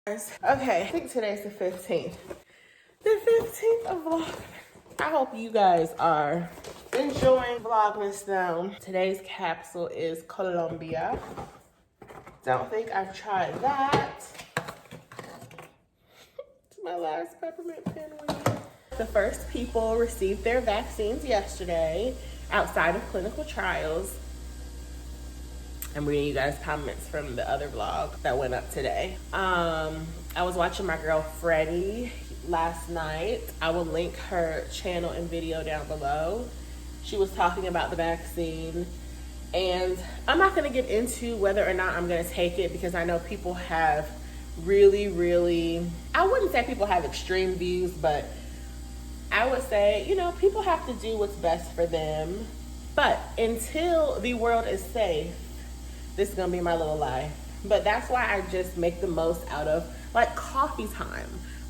Okay, I think today's the 15th. The 15th of Vlogmas. I hope you guys are enjoying Vlogmas though. Today's capsule is Colombia. Don't think I've tried that. It's my last peppermint pen weed. The first people received their vaccines yesterday outside of clinical trials. I'm reading you guys' comments from the other vlog that went up today. I was watching my girl Freddie last night. I will link her channel and video down below. She was talking about the vaccine, and I'm not gonna get into whether or not I'm gonna take it because I know people have really, I wouldn't say people have extreme views, but I would say, you know, people have to do what's best for them. But until the world is safe, this is gonna be my little life. But that's why I just make the most out of like coffee time.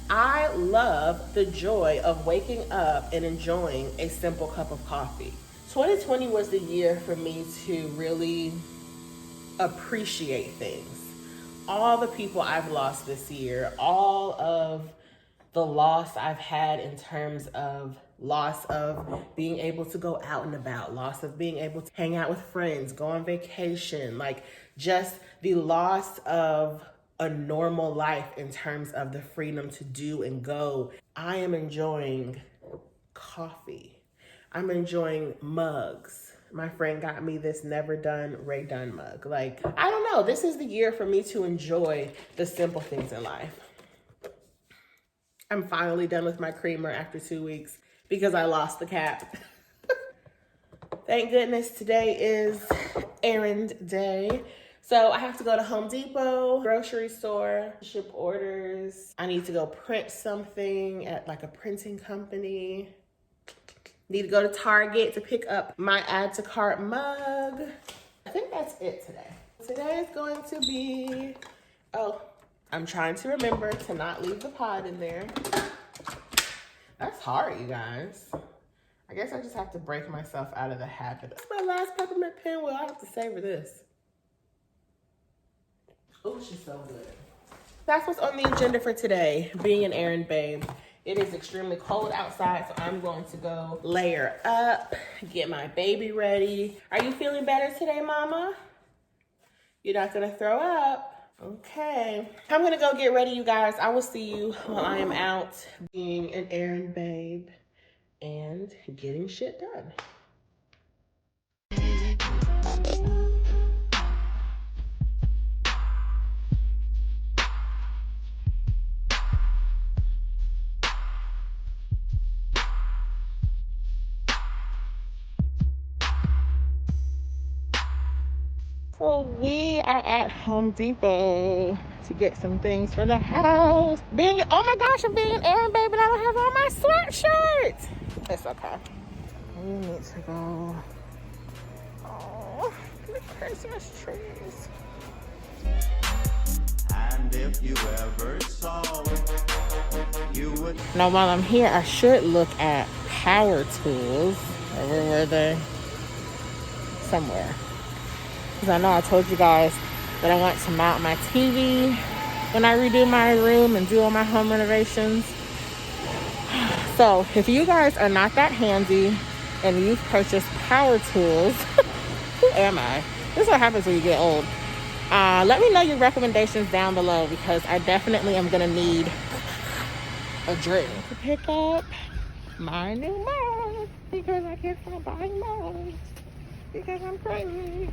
I love the joy of waking up and enjoying a simple cup of coffee. 2020 was the year for me to really appreciate things. All the people I've lost this year, all of the loss I've had in terms of loss of being able to go out and about, loss of being able to hang out with friends, go on vacation, like just the loss of a normal life in terms of the freedom to do and go. I am enjoying coffee. I'm enjoying mugs. My friend got me this Never Done Ray Dunn mug. Like, I don't know, this is the year for me to enjoy the simple things in life. I'm finally done with my creamer after 2 weeks because I lost the cap. Thank goodness today is errand day. So I have to go to Home Depot, grocery store, ship orders. I need to go print something at like a printing company. Need to go to Target to pick up my add to cart mug. I think that's it today. Today is going to be, I'm trying to remember to not leave the pod in there. That's hard, you guys. I guess I just have to break myself out of the habit. That's my last peppermint pen. Well, I have to savor this. Oh, she's so good. That's what's on the agenda for today, being an errand babe. It is extremely cold outside, so I'm going to go layer up, get my baby ready. Are you feeling better today, mama? You're not gonna throw up? Okay. I'm gonna go get ready, you guys. I will see you while I am out being an errand babe and getting shit done. So we are at Home Depot to get some things for the house. Oh my gosh, I'm being an errand babe and I don't have on my sweatshirt. It's okay. We need to go. Oh, the Christmas trees. And if you ever saw it, you would. Now while I'm here, I should look at power tools. Or where were they? Somewhere. Because I know I told you guys that I want to mount my TV when I redo my room and do all my home renovations. So if you guys are not that handy and you've purchased power tools, who am I? This is what happens when you get old. Let me know your recommendations down below because I definitely am going to need a drink to pick up my new mug because I can't stop buying mugs because I'm crazy.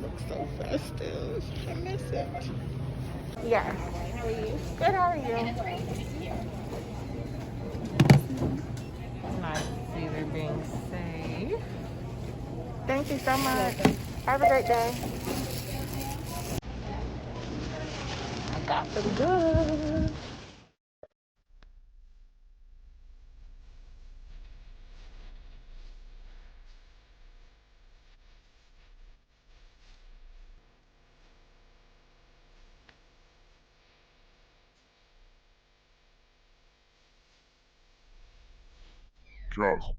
Looks so festive. I miss it. Yeah. How are you? Good, how are you? Nice to see they're being safe. Thank you so much. Have a great day. I got them good. Just.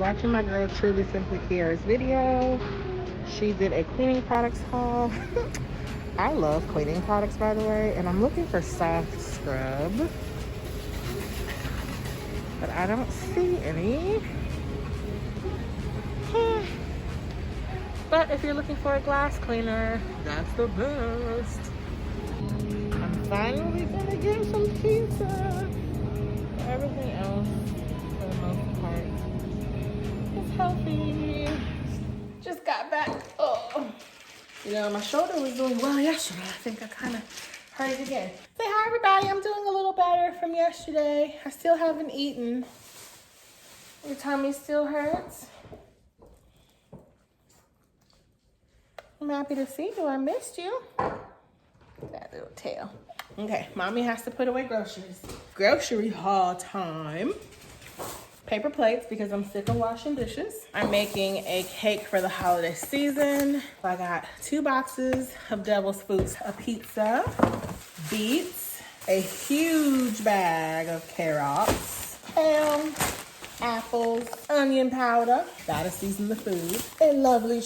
watching my girl Truly Simply Kiara's video. She did a cleaning products haul. I love cleaning products, by the way, and I'm looking for soft scrub, but I don't see any. But if you're looking for a glass cleaner, that's the best. I'm finally gonna get some pizza. Everything else, for the most part, is healthy. Just got back. Oh, you know, my shoulder was doing well yesterday. I think I kind of hurt it again. Say hi, everybody. I'm doing a little better from yesterday. I still haven't eaten. Your tummy still hurts? I'm happy to see you. I missed you. That little tail. Okay, mommy has to put away groceries. Grocery haul time. Paper plates because I'm sick of washing dishes. I'm making a cake for the holiday season. I got 2 boxes of Devil's Foods, a pizza, beets, a huge bag of carrots, ham, apples, onion powder. Gotta season the food. A lovely,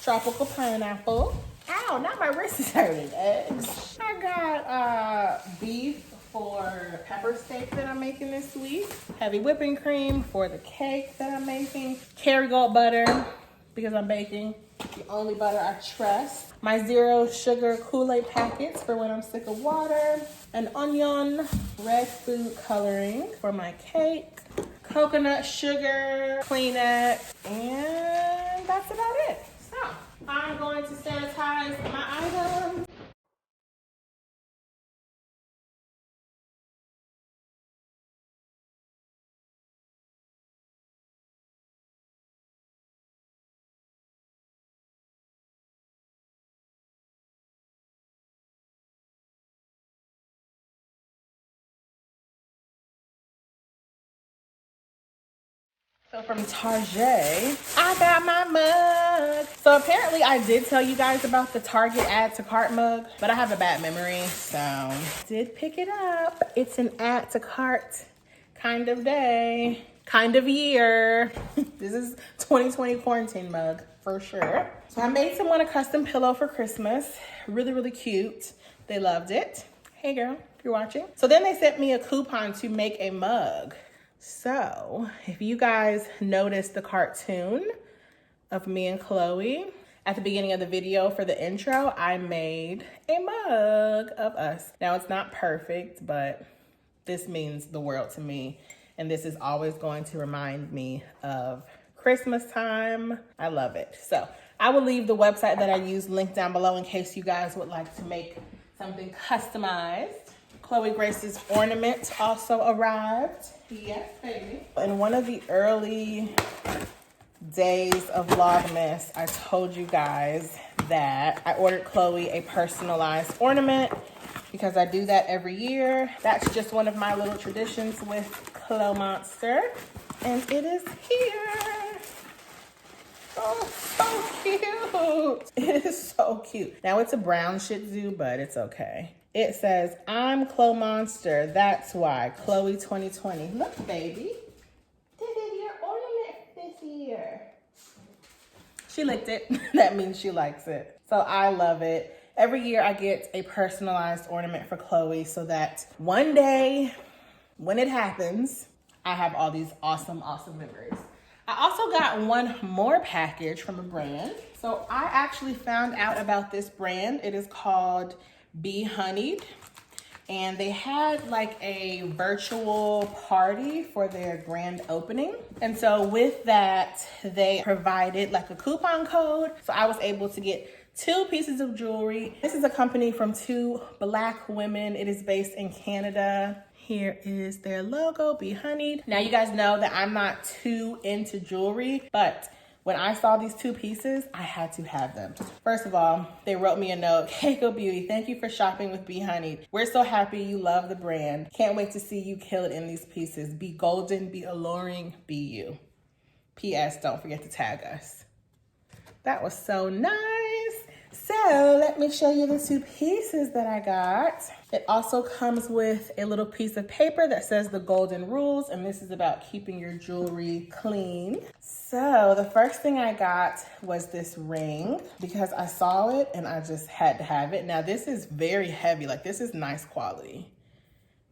tropical pineapple. Ow, now my wrist is hurting. Eggs. I got beef for pepper steak that I'm making this week. Heavy whipping cream for the cake that I'm making. Kerrygold butter because I'm baking. The only butter I trust. My 0 sugar Kool-Aid packets for when I'm sick of water. An onion, red food coloring for my cake. Coconut sugar, Kleenex, and that's about it. So I'm going to sanitize my items. So from Target, I got my mug. So apparently I did tell you guys about the Target add to cart mug, but I have a bad memory, so did pick it up. It's an add to cart kind of day, kind of year. This is 2020 quarantine mug for sure. So I made someone a custom pillow for Christmas. Really, really cute. They loved it. Hey girl, if you're watching. So then they sent me a coupon to make a mug. So if you guys noticed the cartoon of me and Chloe at the beginning of the video for the intro, I made a mug of us. Now it's not perfect, but this means the world to me. And this is always going to remind me of Christmas time. I love it. So I will leave the website that I use linked down below in case you guys would like to make something customized. Chloe Grace's ornament also arrived. Yes, baby. In one of the early days of Vlogmas, I told you guys that I ordered Chloe a personalized ornament because I do that every year. That's just one of my little traditions with Chloe Monster. And it is here. Oh, so cute. It is so cute. Now it's a brown Shih Tzu, but it's okay. It says, I'm Chloe Monster. That's why. Chloe 2020. Look, baby. This is your ornament this year. She licked it. That means she likes it. So I love it. Every year I get a personalized ornament for Chloe so that one day when it happens, I have all these awesome, awesome memories. I also got one more package from a brand. So I actually found out about this brand. It is called Be Honeyed, and they had like a virtual party for their grand opening. And so with that, they provided like a coupon code. So I was able to get 2 pieces of jewelry. This is a company from 2 Black women. It is based in Canada. Here is their logo, Be Honeyed. Now you guys know that I'm not too into jewelry, but when I saw these 2 pieces, I had to have them. First of all, they wrote me a note. Keikobeauty, thank you for shopping with Be Honeyed. We're so happy you love the brand. Can't wait to see you kill it in these pieces. Be golden, be alluring, be you. P.S. Don't forget to tag us. That was so nice. So let me show you the two pieces that I got. It also comes with a little piece of paper that says the golden rules, and this is about keeping your jewelry clean. So the first thing I got was this ring because I saw it and I just had to have it. Now this is very heavy, like this is nice quality.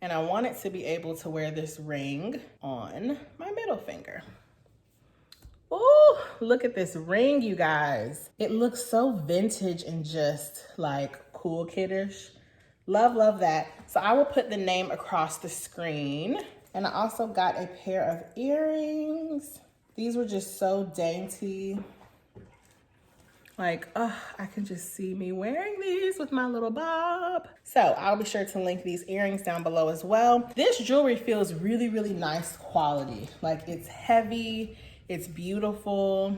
And I wanted to be able to wear this ring on my middle finger. Oh, look at this ring, you guys. It looks so vintage and just like cool kiddish. Love, love that. So I will put the name across the screen. And I also got a pair of earrings. These were just so dainty. Like, oh, I can just see me wearing these with my little bob. So I'll be sure to link these earrings down below as well. This jewelry feels really, really nice quality. Like it's heavy, it's beautiful.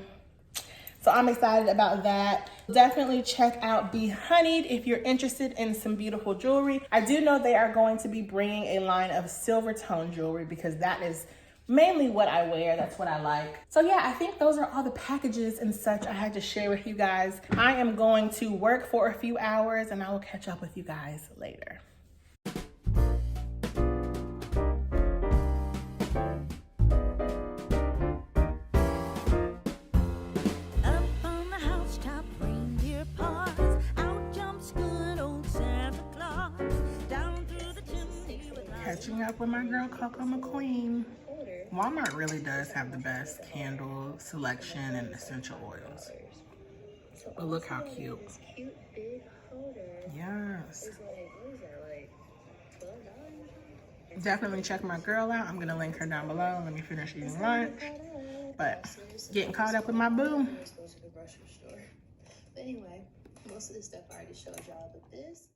So I'm excited about that. Definitely check out Be Honeyed if you're interested in some beautiful jewelry. I do know they are going to be bringing a line of silver tone jewelry because that is mainly what I wear. That's what I like. So yeah, I think those are all the packages and such I had to share with you guys. I am going to work for a few hours and I will catch up with you guys later. Catching up with my girl Coco McQueen. Walmart really does have the best candle selection and essential oils. But look how cute. Yes. Definitely check my girl out. I'm gonna link her down below. Let me finish eating lunch. But getting caught up with my boo. Anyway, most of this stuff I already showed y'all, but this.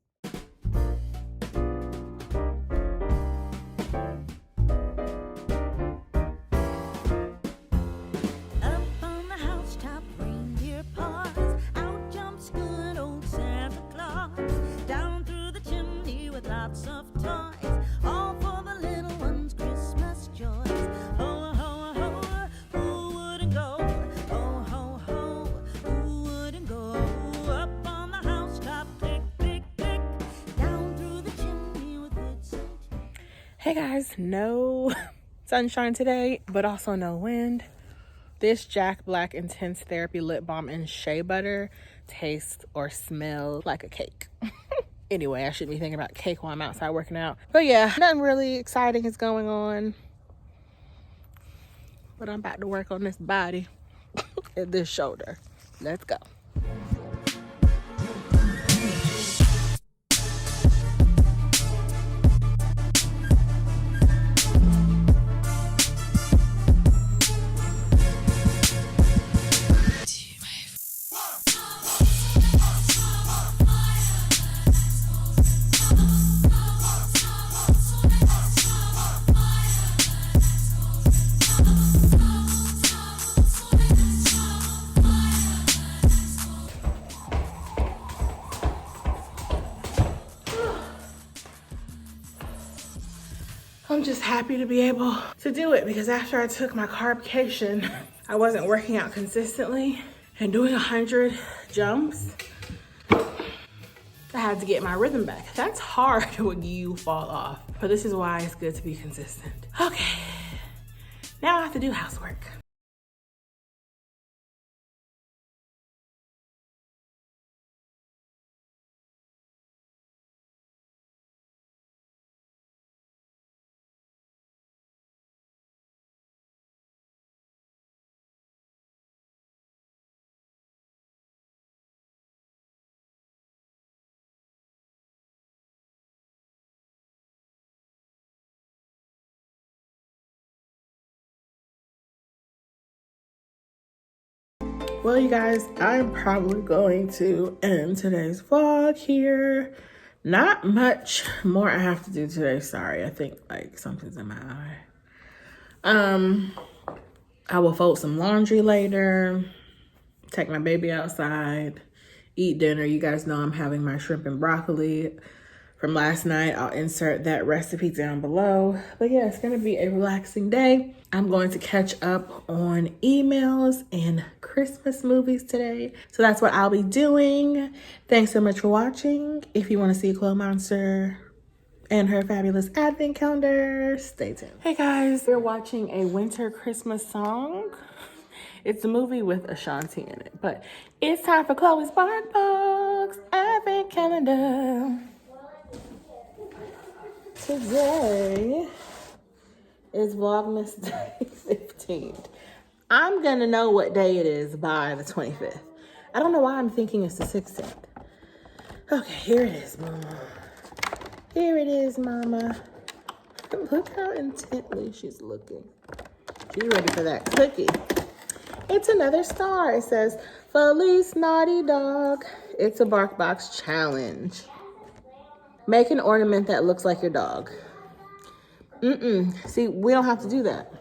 Hey guys, no sunshine today, but also no wind. This Jack Black Intense Therapy Lip Balm in Shea Butter tastes or smells like a cake. Anyway, I shouldn't be thinking about cake while I'm outside working out. But yeah, nothing really exciting is going on. But I'm about to work on this body and this shoulder. Let's go. I'm just happy to be able to do it because after I took my carbication, I wasn't working out consistently and doing 100 jumps. I had to get my rhythm back. That's hard when you fall off, but this is why it's good to be consistent. Okay, now I have to do housework. Well, you guys, I'm probably going to end today's vlog here. Not much more I have to do today. Sorry, I think like something's in my eye. I will fold some laundry later, take my baby outside, eat dinner. You guys know I'm having my shrimp and broccoli from last night. I'll insert that recipe down below. But yeah, it's gonna be a relaxing day. I'm going to catch up on emails and Christmas movies today. So that's what I'll be doing. Thanks so much for watching. If you want to see Chloe Monster and her fabulous advent calendar, stay tuned. Hey guys, we're watching a winter Christmas song. It's a movie with Ashanti in it, but it's time for Chloe's Bark Box advent calendar. Today is Vlogmas Day 15th. I'm gonna know what day it is by the 25th. I don't know why I'm thinking it's the 16th. Okay, here it is, Mama. Here it is, Mama. Look how intently she's looking. She's ready for that cookie. It's another star. It says, Felice Naughty Dog. It's a Bark Box challenge. Make an ornament that looks like your dog. See, we don't have to do that.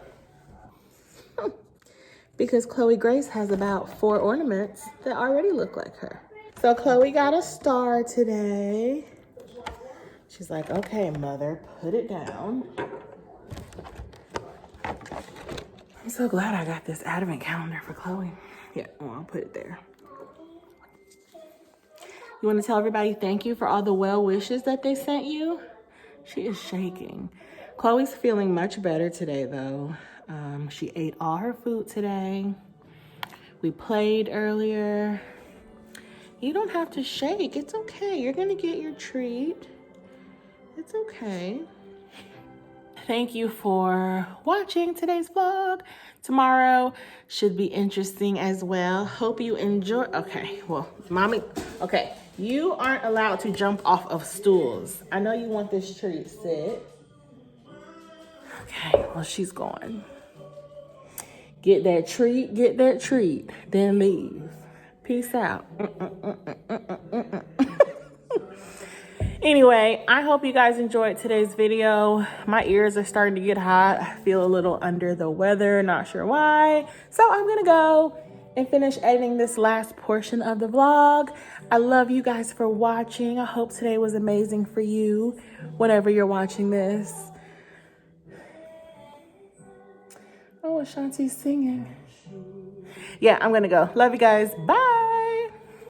Because Chloe Grace has about 4 ornaments that already look like her. So Chloe got a star today. She's like, okay, Mother, put it down. I'm so glad I got this advent calendar for Chloe. Yeah, well, I'll put it there. You want to tell everybody thank you for all the well wishes that they sent you? She is shaking. Chloe's feeling much better today, though. She ate all her food today. We played earlier. You don't have to shake. It's okay. You're going to get your treat. It's okay. Thank you for watching today's vlog. Tomorrow should be interesting as well. Hope you enjoy. Okay, well, Mommy, okay. You aren't allowed to jump off of stools. I know you want this treat. Sit. Okay, well, she's gone. Get that treat, then leave. Peace out. Anyway, I hope you guys enjoyed today's video. My ears are starting to get hot. I feel a little under the weather, not sure why. So I'm gonna go and finish editing this last portion of the vlog. I love you guys for watching. I hope today was amazing for you, whenever you're watching this. Oh, Ashanti's singing. Yeah, I'm gonna go. Love you guys. Bye.